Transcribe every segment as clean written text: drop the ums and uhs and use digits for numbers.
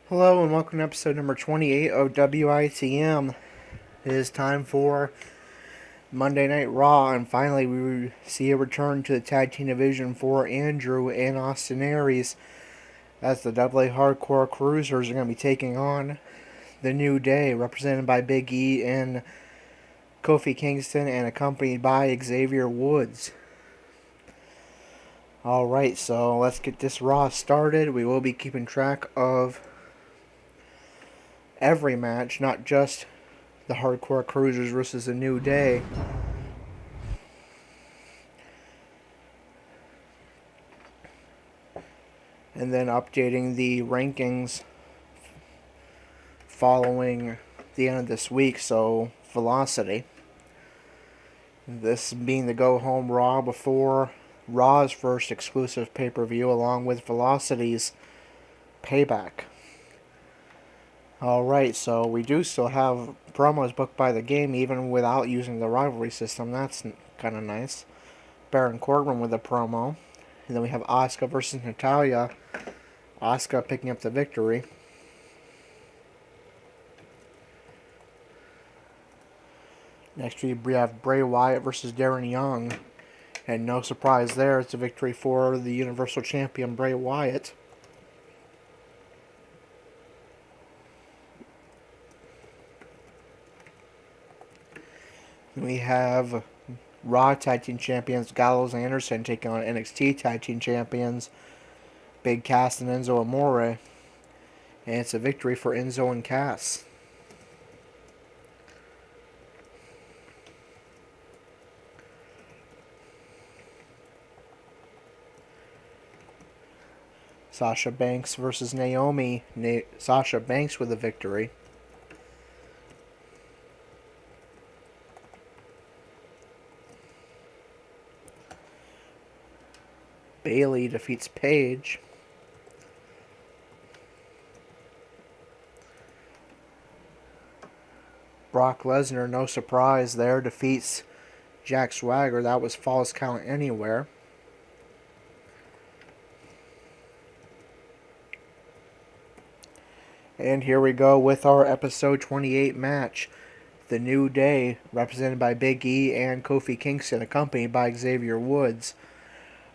Hello and welcome to episode number 28 of WITM. It is time for Monday Night Raw, and finally we see a return to the tag team division for Andrew and Austin Aries, as the AA Hardcore Cruisers are going to be taking on the New Day, represented by Big E and Kofi Kingston and accompanied by Xavier Woods. Alright, so let's get this Raw started. We will be keeping track of every match, not just the Hardcore Cruisers versus the New Day. And then updating the rankings following the end of this week, so Velocity. This being the go-home Raw before Raw's first exclusive pay-per-view, along with Velocity's Payback. Alright, so we do still have promos booked by the game even without using the rivalry system. That's kind of nice. Baron Corbin with a promo. And then we have Asuka versus Natalya. Asuka picking up the victory. Next we have Bray Wyatt versus Darren Young. And no surprise there, it's a victory for the Universal Champion Bray Wyatt. We have Raw Tag Team Champions Gallows and Anderson taking on NXT Tag Team Champions Big Cass and Enzo Amore. And it's a victory for Enzo and Cass. Sasha Banks versus Naomi. Sasha Banks with a victory. Bayley defeats Paige. Brock Lesnar, no surprise there, defeats Jack Swagger. That was Falls Count Anywhere. And here we go with our episode 28 match. The New Day, represented by Big E and Kofi Kingston, accompanied by Xavier Woods,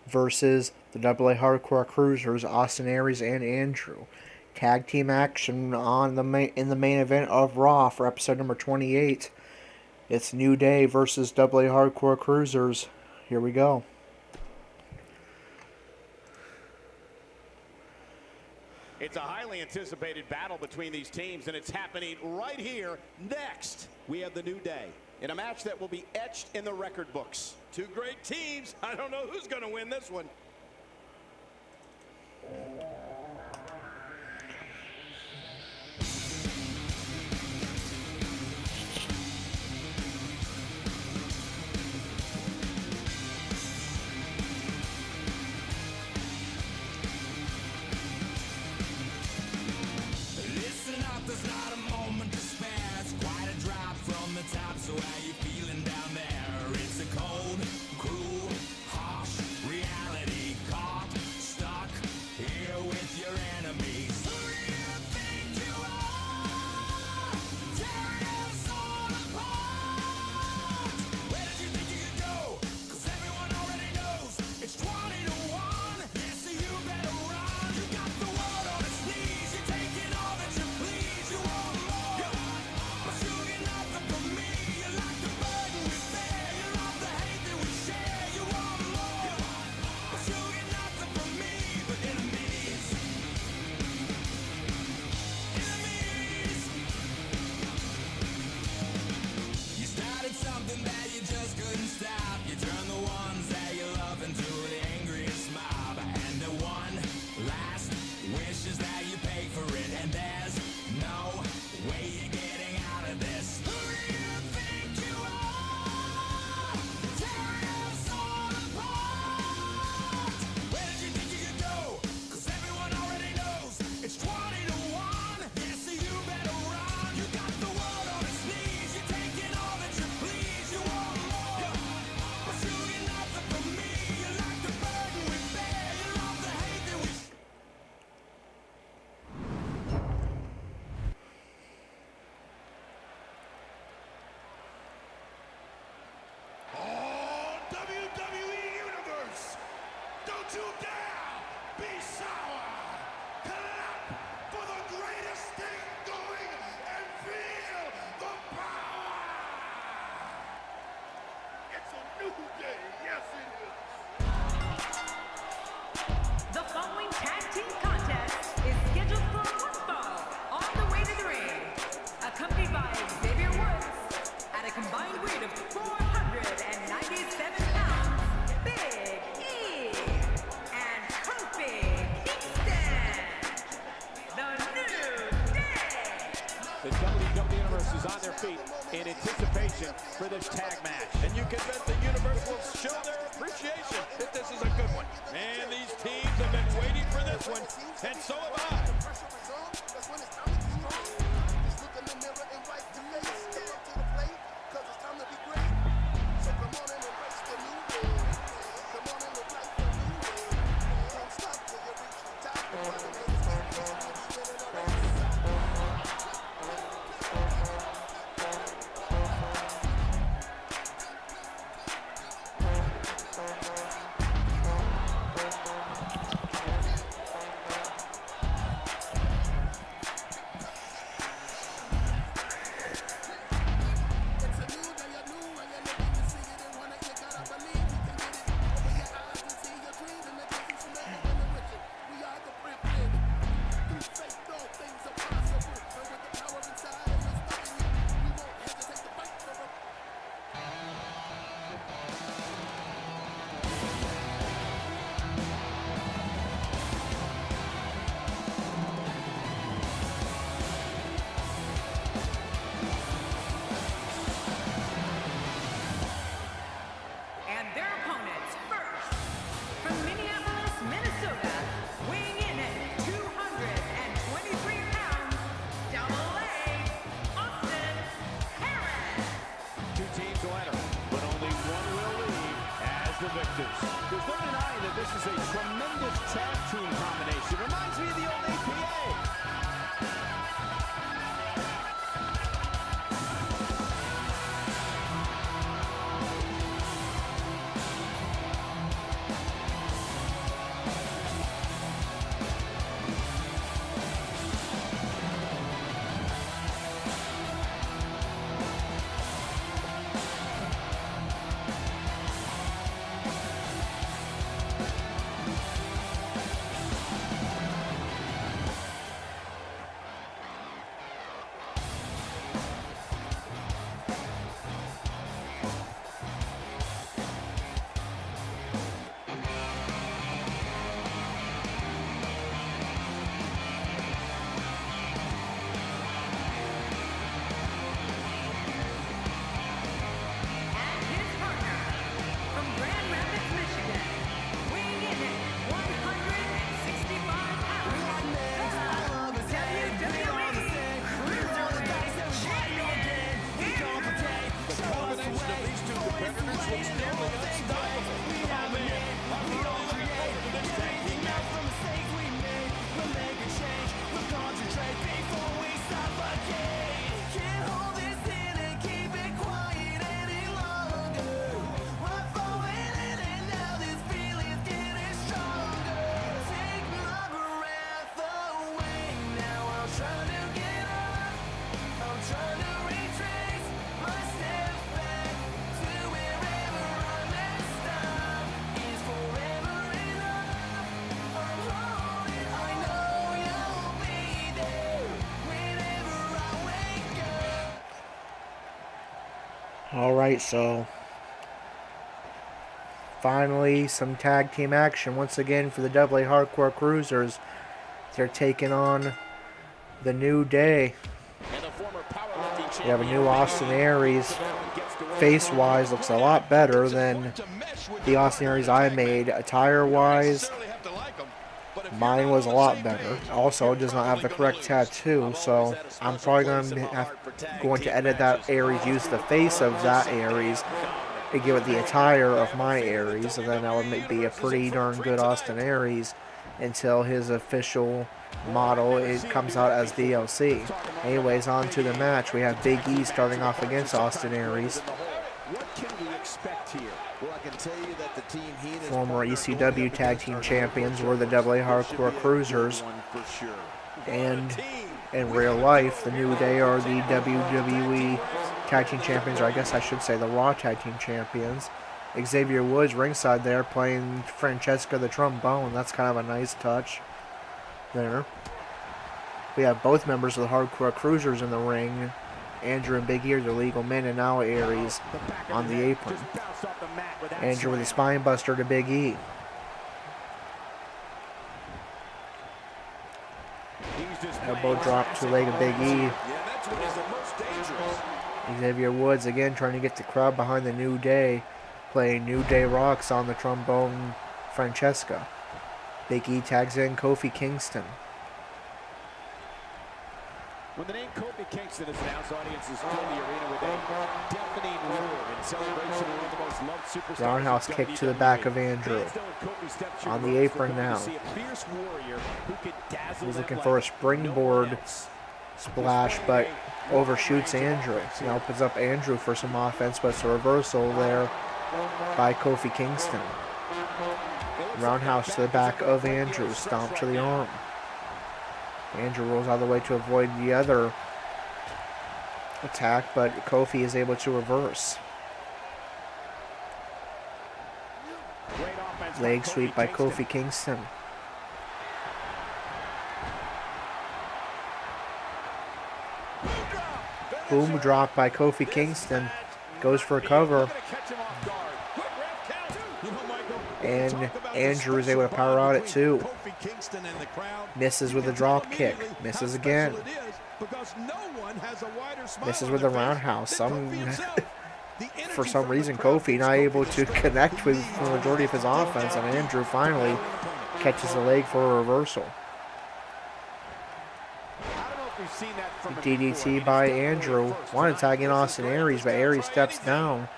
versus the AA Hardcore Cruisers, Austin Aries and Andrew. Tag team action in the main event of Raw for episode number 28. It's New Day versus AA Hardcore Cruisers. Here we go. It's a highly anticipated battle between these teams, and it's happening right here. Next, we have the New Day in a match that will be etched in the record books. Two great teams. I don't know who's going to win this one. So how you feeling down there? It's a cold, cruel, harsh reality. Caught, stuck, here you dare be sour. Clap for the greatest thing going and feel the power. It's a new day. Yes, it is. The following tag team contest is scheduled for one fall on the way to the ring. Accompanied by Xavier Woods at a combined weight of 497 pounds, Big E and Kofi Kingston. The New Day. The WWE Universe is on their feet in anticipation for this tag match. And you can bet the Universe will show their appreciation if this is a good one. Man, these teams have been waiting for this one, and so have I. That's when it's time to be strong. Just look in the mirror and wipe your face. Step up to the plate, cause it's time to be great. So come on and embrace the new day. Come on and look like the new day. Don't stop till you reach the top. And their opponents first, from Minneapolis, Minnesota, weighing in at 223 pounds, AA, Austin Harris. Two teams will enter, but only one will leave as the victors. There's no denying that this is a tremendous tag team combination. Reminds me of the old APA. And his partner, from Grand Rapids, Michigan, weighing in at 165 pounds, the WWE Cruiserweight Champion, The combination of these two competitors looks nearly unstoppable. Oh man, I'm really looking forward to this tag team match. Trying to retrace my steps back to wherever I messed up. Is forever enough? I'm holding. I know you'll be there whenever I wake up. All right, so finally some tag team action once again for the AA Hardcore Cruisers. They're taking on the New Day. And the former powerlifting We have a new Austin Aries. gets to work. Face-wise, looks a lot better than the Austin Aries I made. Attire-wise, mine was a lot better. Also, it does not have the correct tattoo, so I'm probably going to edit that Aries, use the face of that Aries, and give it the attire of my Aries, and then that would be a pretty darn good Austin Aries until his official model comes out as DLC. Anyways, on to the match. We have Big E starting off against Austin Aries. What can we expect here? Well, I can Former ECW Tag Team Champions were the AA Hardcore Cruisers. And in real life, the New Day are the WWE Tag Team Champions, or I guess I should say the Raw Tag Team Champions. Xavier Woods ringside there playing Francesca the trombone. That's kind of a nice touch there. We have both members of the Hardcore Cruisers in the ring. Andrew and Big E are the legal men, and now Aries on the apron. Andrew with a spine buster to Big E. Elbow drop to the leg of Big E. Xavier Woods again trying to get the crowd behind the New Day, playing New Day Rocks on the trombone Francesca. Big E tags in Kofi Kingston. When the name Kofi Kingston is announced, audiences fill the arena with a deafening roar in celebration of one of the most loved superstars. Roundhouse kick to the back of Andrew. On the apron now. He's looking for a springboard splash, but overshoots Andrew. He opens up Andrew for some offense, but it's a reversal there by Kofi Kingston. Roundhouse to the back of Andrew. Stomp to the arm. Andrew rolls out of the way to avoid the other attack, but Kofi is able to reverse. Leg sweep by Kofi Kingston. Boom drop by Kofi Kingston. Goes for a cover. And Andrew is able to power out at 2. Misses with a drop kick. Misses again. Misses with a roundhouse. For some reason, Kofi not able to connect with the majority of his offense, and Andrew finally catches the leg for a reversal. DDT by Andrew. Wanted to tag in Austin Aries, but Aries steps down,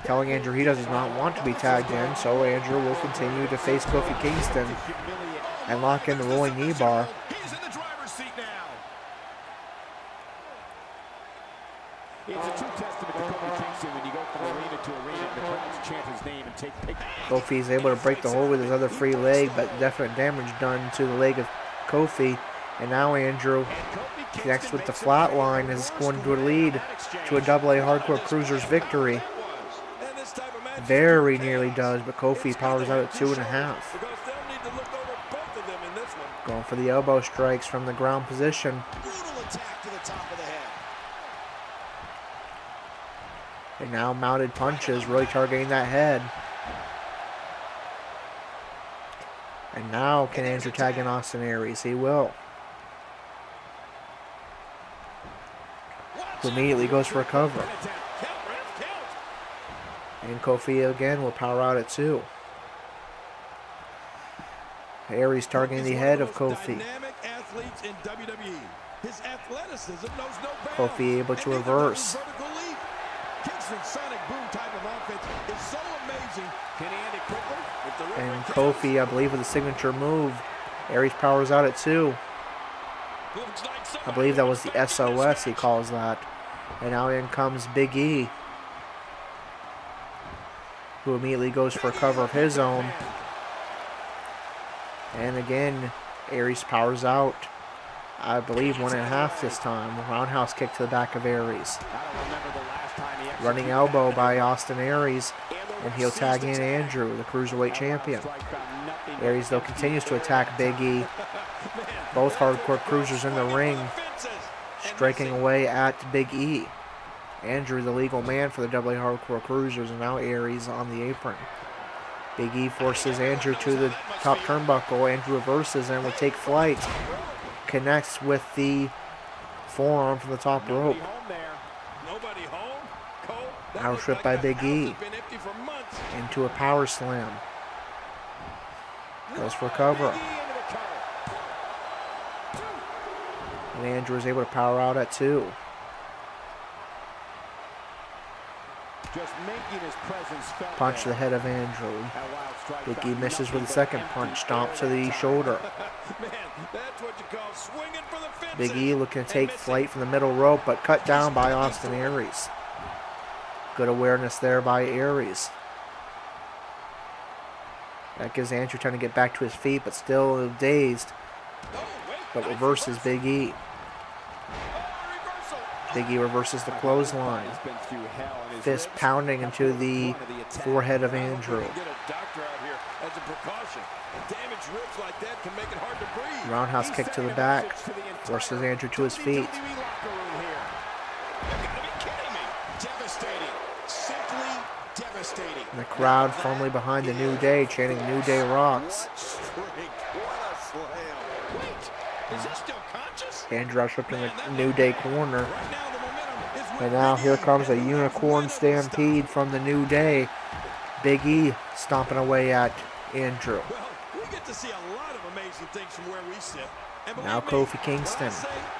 telling Andrew he does not want to be tagged in, so Andrew will continue to face Kofi Kingston and lock in the rolling knee bar. It's a true testament to Kofi Kingston when you go from arena to arena, the crowds chant his name and take pictures. Kofi is able to break the hold with his other free leg, but definite damage done to the leg of Kofi. And now Andrew connects with the flat line, is going to lead to a AA Hardcore Cruisers victory. Very nearly does, but Kofi powers out at 2.5. Going for the elbow strikes from the ground position. And now mounted punches, really targeting that head. And now can Andrew tag in Austin Aries? He will. Who immediately goes for a cover. And Kofi again will power out at 2. Aries targeting the head of Kofi. Kofi able to reverse. And Kofi, I believe, with a signature move. Aries powers out at 2. I believe that was the SOS he calls that. And now in comes Big E, who immediately goes for a cover of his own. And again, Aries powers out. I believe 1.5 this time. Roundhouse kick to the back of Aries. Running elbow by Austin Aries. And he'll tag in Andrew, the Cruiserweight champion. Aries, though, continues to attack Big E. Both Hardcore Cruisers in the ring, striking away at Big E. Andrew, the legal man for the AA Hardcore Cruisers, and now Aries on the apron. Big E forces Andrew to the top turnbuckle. Andrew reverses and will take flight. Connects with the forearm from the top rope. Power trip by Big E. Into a power slam. Goes for a cover. And Andrew is able to power out at 2. Punch to the head of Andrew. Big E misses with the second punch. Stomp to the shoulder. Big E looking to take flight from the middle rope, but cut down by Austin Aries. Good awareness there by Aries. That gives Andrew time to get back to his feet, but still dazed. But reverses Big E. Big E reverses the clothesline. Fist pounding into the forehead of Andrew. Roundhouse kick to the back. Forces Andrew to his feet. And the crowd firmly behind the New Day, chanting New Day rocks. Andrew Roush in the New Day corner. And now here comes a unicorn stampede from the New Day. Big E stomping away at Andrew. We get to see a lot of amazing things from where we sit. Now Kofi Kingston.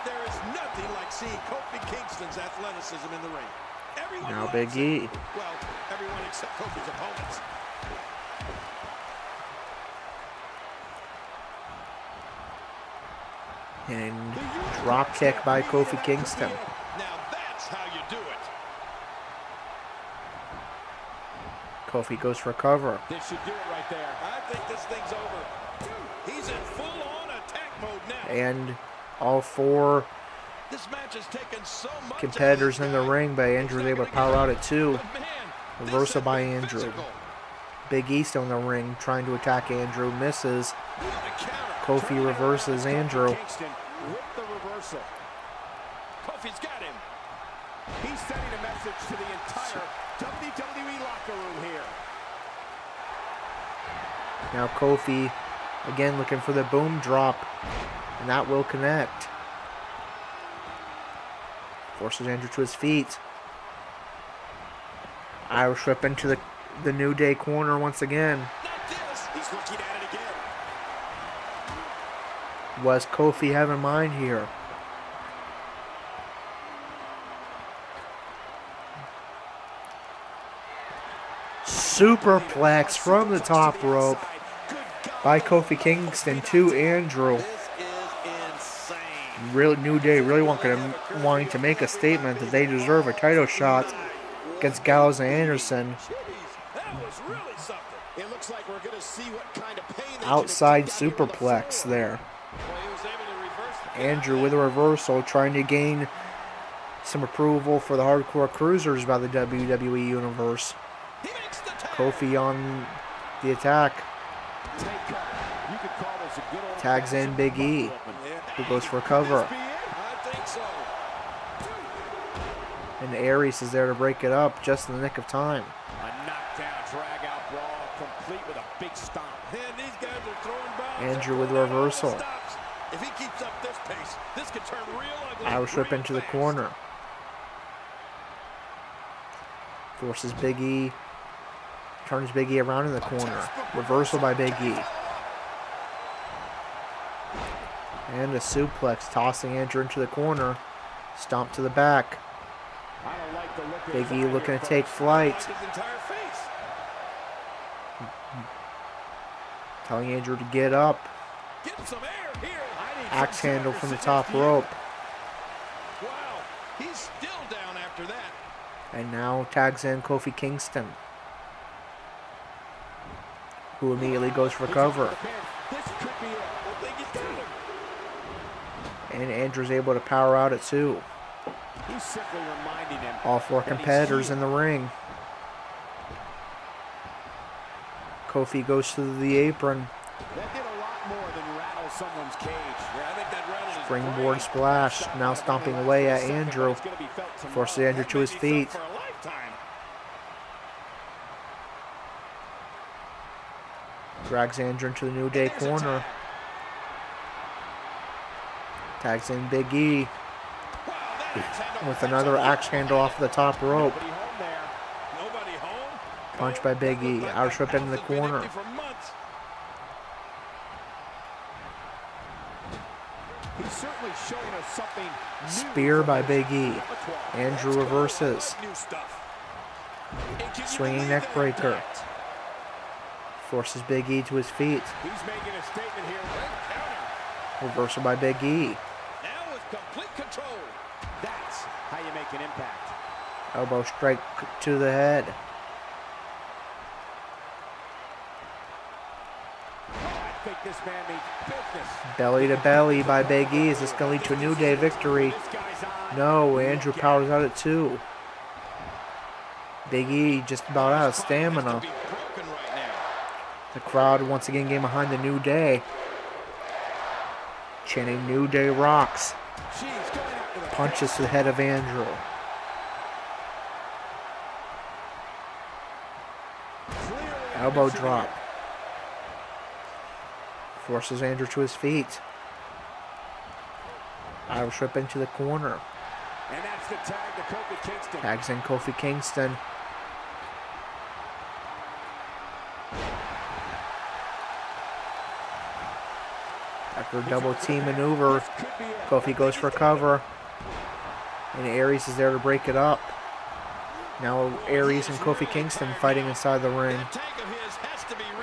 There is nothing like seeing Kofi Kingston's athleticism in the ring. Everyone Now loves Big E. it. Well, everyone except Kofi's opponents. And drop kick by Kofi Kingston. Now that's how you do it. Kofi goes for cover. This should do it right there. I think this thing's over. He's in full-on attack mode now. And all four This match has taken so much competitors out of in the this guy. ring, but Andrew's able to power out at 2. But man, this Reversal is by Andrew. physical. Big E still in the ring, trying to attack Andrew, misses. What a counter. Kofi reverses Andrew. Kingston with the reversal. Kofi's got him. He's sending a message to the entire WWE locker room here. Now Kofi again looking for the boom drop, and that will connect. Forces Andrew to his feet. Irish whip into the New Day corner once again. Not this. He's looking at it again. Was Kofi have in mind here? Superplex from the top rope by Kofi Kingston to Andrew. This is insane. Real New Day really wanting to make a statement that they deserve a title shot against Gallows and Anderson. Jeez, that was really something. It looks like we're going to see what kind of pain they Outside can inflict on superplex the there. Well, he was able to reverse the Andrew with a reversal, trying to gain some approval for the hardcore cruisers by the WWE Universe. He makes the tag. Kofi on the attack. You could call this a good old Tags in Big E, who goes for cover. I think so. And Aries is there to break it up just in the nick of time. A knockdown, drag-out brawl, complete with a big stomp. Man, these guys are throwing bombs. Andrew with a reversal. Stops. If he keeps up this pace, this could turn real ugly. Irish whip real into the fast. corner. Forces Big E. Turns Big E around in the corner. Reversal by Big E. And a suplex, tossing Andrew into the corner. Stomp to the back. I don't like the look of Big his E eye looking here, to take folks. flight. I like his entire face. Telling Andrew to get up. Get him some air here. I need Axe some handle power from the to top sit down. rope. Wow, he's still down after that. And now tags in Kofi Kingston, who immediately goes for cover. This could be it. I think he's got him. And Andrew's able to power out at 2. He's simply reminding him. All 4 competitors in the ring. Kofi goes to the apron. That did a lot more than rattle someone's cage. Yeah, I think that rattled his Springboard brain. splash. Now stomping away at Andrew. It's gonna be felt tomorrow. Forces Andrew That to may his be felt feet. for a lifetime. Drags Andrew into the New Day There's a corner. tag. Tags in Big E Wow, that axe handle with was another excellent. axe handle off the top rope. Nobody home there. Nobody home. Punch by Big E. Irish whip into the House has been corner. empty for months. He's certainly showing us something new Spear by from his Big E. repertoire. Andrew Let's go. reverses. I like new stuff. And can you Swinging believe neck the breaker. impact? Forces Big E to his feet. He's making a statement here. Quick counter. Reversal by Big E. Now with complete control. That's how you make an impact. Elbow strike to the head. think this man means business. Belly to belly by Big E. Is this going to lead to a New Day victory? This guy's on. No, Andrew powers out at 2. Big E just about out of stamina. The crowd once again getting behind the New Day. Chanting New Day rocks. Punches to the head of Andrew. Elbow drop. Forces Andrew to his feet. Irish whip into the corner. And that's the tag to Kofi Kingston. Tags in Kofi Kingston. After a double team maneuver, Kofi goes for cover. And Aries is there to break it up. Now Aries and Kofi Kingston fighting inside the ring.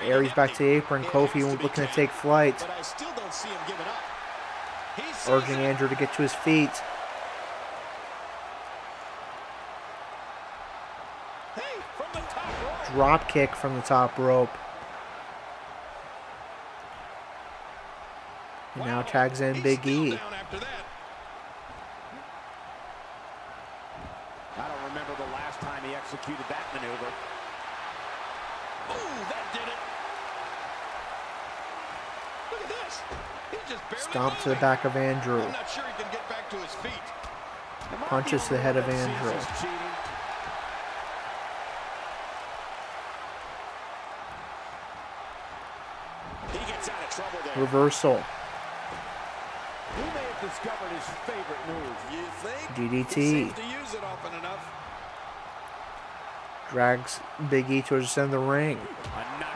Aries back to the apron. Kofi looking to take flight. But I still don't see him giving up. Urging Andrew to get to his feet. Hey, from the top rope. Drop kick from the top rope. And now tags in Big E. I don't remember the last time he executed that maneuver. Oh, that did it. Look at this. He's just barely Stomp to the moving. back of Andrew. I'm not sure he can get back to his feet. Punches to the head of Andrew. He gets out of trouble there. Reversal. Who may have discovered his favorite move? You think? DDT. He seems to use it often enough. Drags Big E towards the center of the ring.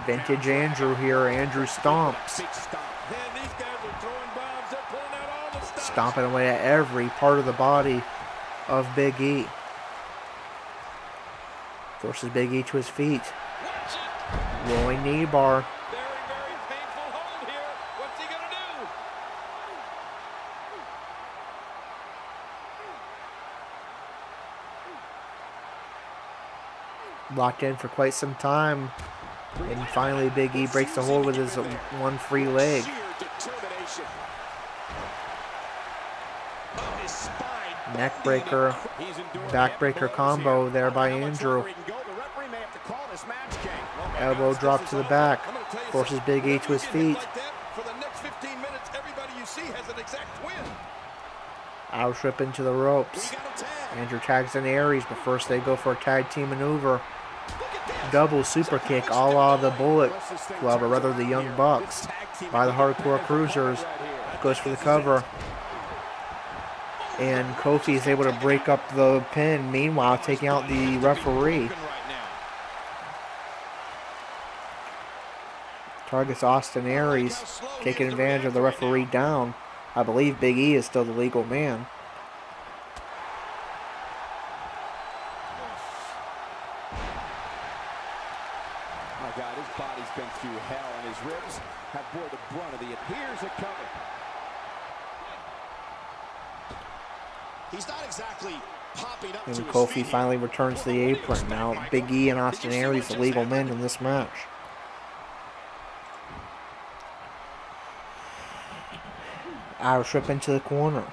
Vintage Andrew here. Andrew stomps. Big stomp. Man, these guys are throwing bombs. They're pulling out all the stops. Stomping away at every part of the body of Big E. Forces Big E to his feet. Watch it. Rolling knee bar. Very, very painful hold here. What's he going to do? Locked in for quite some time. And finally Big E breaks the hold with his one free leg. Sheer determination. Of his spine. Neck breaker. He's enduring Backbreaker heavy blows combo here. there by How much Andrew. longer he can go? The referee may have to call this match, King. Oh my Elbow gosh, drop this to is the over. back. I'm gonna tell you Forces something. Big E to his Whenever you feet. get hit like that, for the next 15 minutes, everybody you see has an exact win. Irish whip into the ropes. We got a tag. Andrew tags in Aries, but first they go for a tag team maneuver. Look at this. Double super kick a la the Bullet Club, or rather the Young Bucks, by the Hardcore Cruisers. Goes for the cover. And Kofi is able to break up the pin, meanwhile taking out the referee. Targets Austin Aries, taking advantage of the referee down. I believe Big E is still the legal man. My God, his body's been through hell, and his ribs have bore the brunt of the here's a cover. He's not exactly popping up And to his Kofi feet. finally returns to the apron. Now Big E and Austin Aries, the legal men in this match. Irish whip into the corner.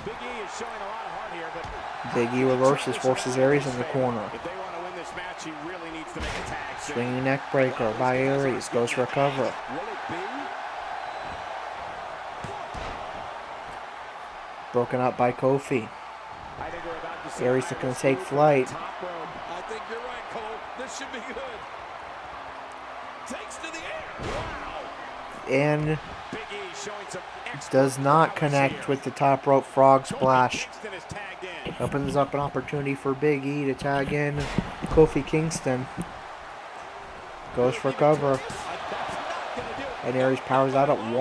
Big E is showing a lot of heart here, but Big E reverses, forces Aries in the corner. if they want to win this match, he really needs to make a tag. Swinging neck breaker by Aries, goes for a cover. Will it be? Broken up by Kofi. I think we're about to see Aries looking to take flight. top rope. I think you're right, Cole. This should be good. Takes to the air. Wow. And Big E showing some expert does not prowess connect here. with the top rope frog splash. Kingston is tagged in. Opens up an opportunity for Big E to tag in Kofi Kingston. Goes for cover. That's not gonna do it. And Aries powers out at 1.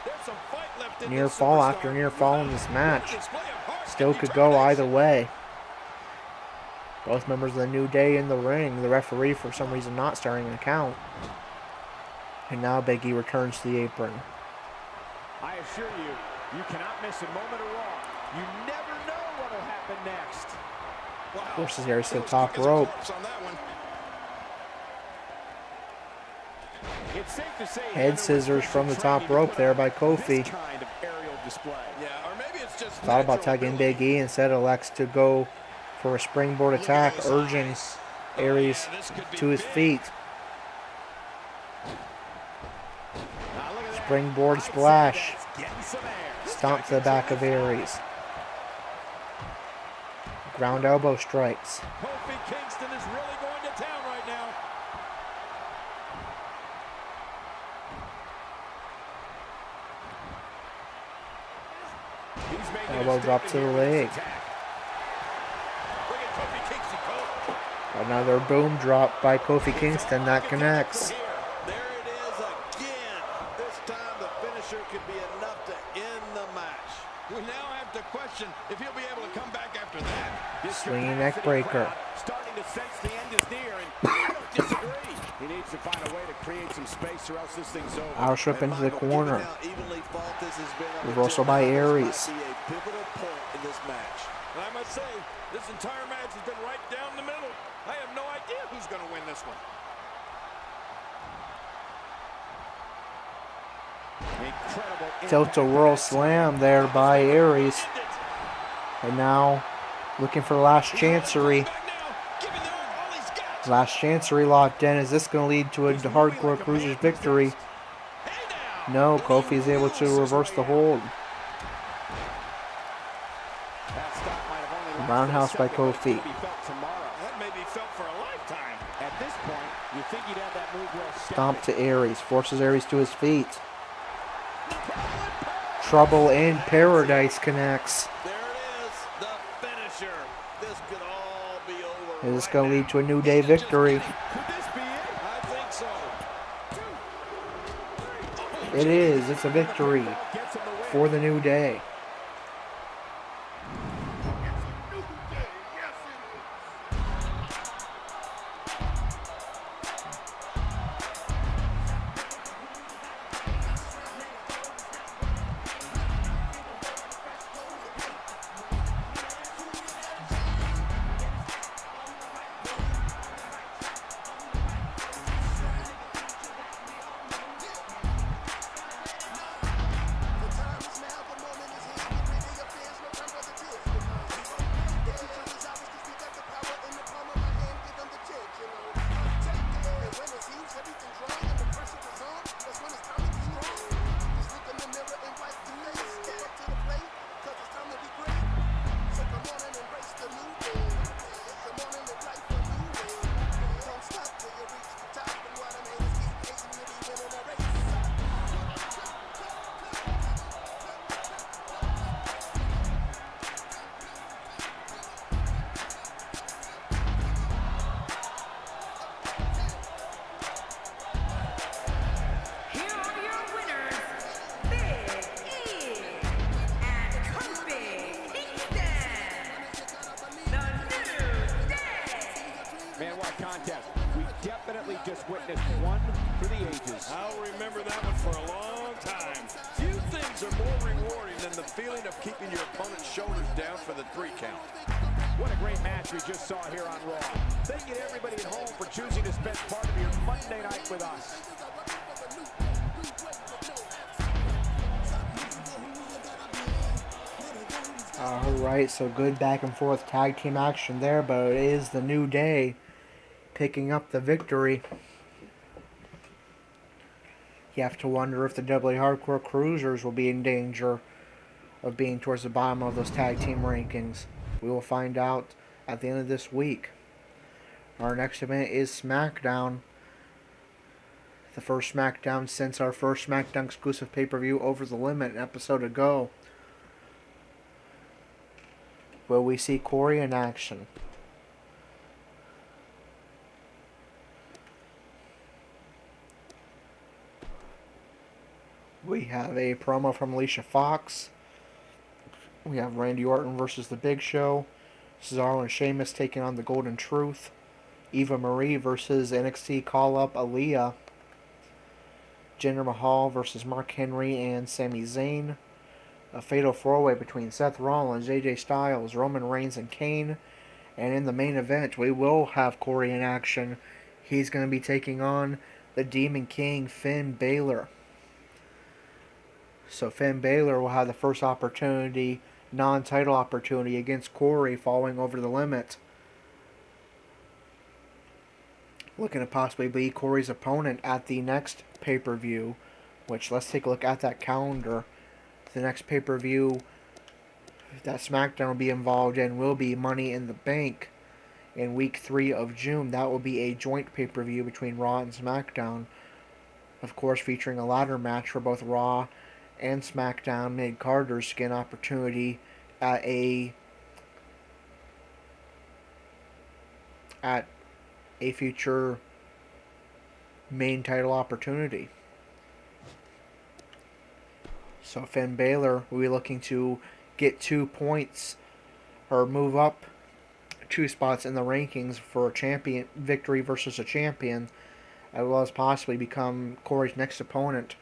There's some fight left in Near this fall superstar. after near fall in this match. Display of heart Still and could go either determination. way. Both members of the New Day in the ring. The referee for some reason not starting an count. And now Big E returns to the apron. I assure you, you cannot miss a moment of Raw. You never know what will happen next. Wow. Forces Aries to the That was top quick as a rope. corpse on that one. It's safe to say Head scissors from the top rope there by Kofi. this kind of aerial display. Yeah, or maybe it's just Thought about natural tagging ability. Big E, instead elects to go for a springboard Look at attack, those urging eyes. Aries Yeah, this could be to his big. feet. Now look at that. Springboard I'd say splash. that's getting some air. Stomp to the back of Aries. Ground elbow strikes. Kofi Kingston is really going to town right now. He's making a Elbow drop statement to the here with this leg. attack. Look at Kofi Kingston, Cole. Another boom drop by Kofi Kingston that connects. Here, there it is again. This time the finisher could be enough to end the match. We now have to question if he'll be able to come back after that. This Swinging neck capacity breaker. crowd starting to sense the end is near, and I don't disagree. He needs to find a way to create some space, or else this thing's over. Irish whip into the Michael, corner. given how evenly fought this has been on the Reversal tip, by this Aries. might be a pivotal point in this match. And I must say, this entire match has been right down the middle. I have no idea who's going to win this one. Incredible. Tilt-a-whirl slam there by Aries. And now looking for last chancery. Back now, giving it all he's got. Last chancery locked in. Is this going to lead to a hardcore cruiser's victory? Hey now. No, Kofi is able to reverse the hold. That stop might have only lasted Roundhouse a by second, but Kofi. it could be felt tomorrow. That may be felt for a lifetime. At this point, you think he'd have that move well Stomp scouted. to Aries. Forces Aries to his feet. Trouble in Paradise connects. There it is, the finisher. This could all be over. Is this right going to now. lead to a New Day victory? Could this be it? I think so. It is. It's a victory Gets him the win. for the New Day. Here are your winners, Big E and Kofi Kingston, the New Day. Man, what a contest. We definitely just witnessed one for the ages. I'll remember that one for a long time. Few things are more rewarding than the feeling of keeping your opponent's shoulders down for the 3 count. What a great match we just saw here on Raw. Thank you to everybody at home for choosing to spend part of your Monday night with us. Alright, so good back and forth tag team action there, but it is the New Day picking up the victory. You have to wonder if the WWE Hardcore Cruisers will be in danger of being towards the bottom of those tag team rankings. We will find out at the end of this week. Our next event is SmackDown. The first SmackDown since our first SmackDown exclusive pay-per-view Over the Limit an episode ago. Will we see Corey in action? We have a promo from Alicia Fox. We have Randy Orton versus The Big Show. Cesaro and Sheamus taking on The Golden Truth. Eva Marie versus NXT call-up Aaliyah. Jinder Mahal versus Mark Henry and Sami Zayn. A fatal four-way between Seth Rollins, AJ Styles, Roman Reigns, and Kane. And in the main event, we will have Corey in action. He's going to be taking on the Demon King, Finn Balor. So Finn Balor will have the first opportunity, non-title opportunity against Corey following over the limit. Looking to possibly be Corey's opponent at the next pay-per-view, which let's take a look at that calendar. The next pay-per-view that SmackDown will be involved in will be Money in the Bank in week 3 of June. That will be a joint pay-per-view between Raw and SmackDown. Of course, featuring a ladder match for both Raw and SmackDown mid-carders to get an opportunity at a future main title opportunity. So Finn Balor will be looking to get 2 points or move up 2 spots in the rankings for a champion victory versus a champion, as well as possibly become Corey's next opponent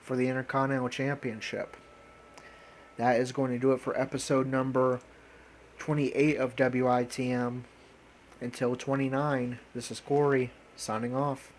for the Intercontinental Championship. That is going to do it for episode number 28 of WITM. Until 29, this is Corey signing off.